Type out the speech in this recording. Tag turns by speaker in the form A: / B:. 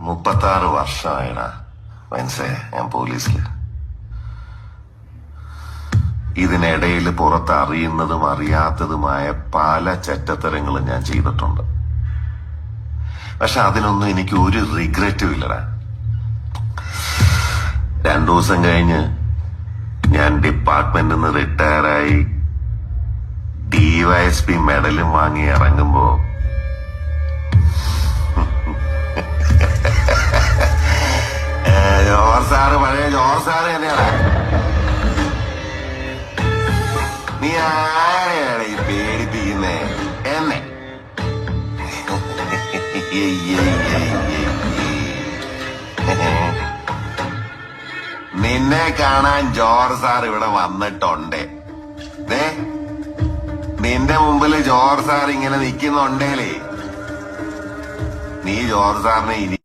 A: 36 വർഷമായിടാ മനസ്സേ ഞാൻ പോലീസില്. ഇതിനിടയിൽ പുറത്ത് അറിയുന്നതും അറിയാത്തതുമായ പല ചെറ്റത്തരങ്ങളും ഞാൻ ചെയ്തിട്ടുണ്ട്. പക്ഷെ അതിനൊന്നും എനിക്ക് ഒരു റിഗ്രറ്റും ഇല്ലടാ. 2 ദിവസം കഴിഞ്ഞ് ഞാൻ ഡിപ്പാർട്ട്മെന്റിൽ നിന്ന് റിട്ടയറായി DYSP മെഡലും വാങ്ങി ഇറങ്ങുമ്പോ ജോർജ് സാറ് പഴയ ജോർജ് സാറ് തന്നെയാണ്. നീ ആരെയാണ് ഈ പേടിപ്പിക്കുന്നേ എന്നെ? നിന്നെ കാണാൻ ജോർജ് സാർ ഇവിടെ വന്നിട്ടുണ്ട്. നിന്റെ മുമ്പില് ജോർജ് സാർ ഇങ്ങനെ നിൽക്കുന്നുണ്ടേലേ നീ ജോർജ് സാറിനെ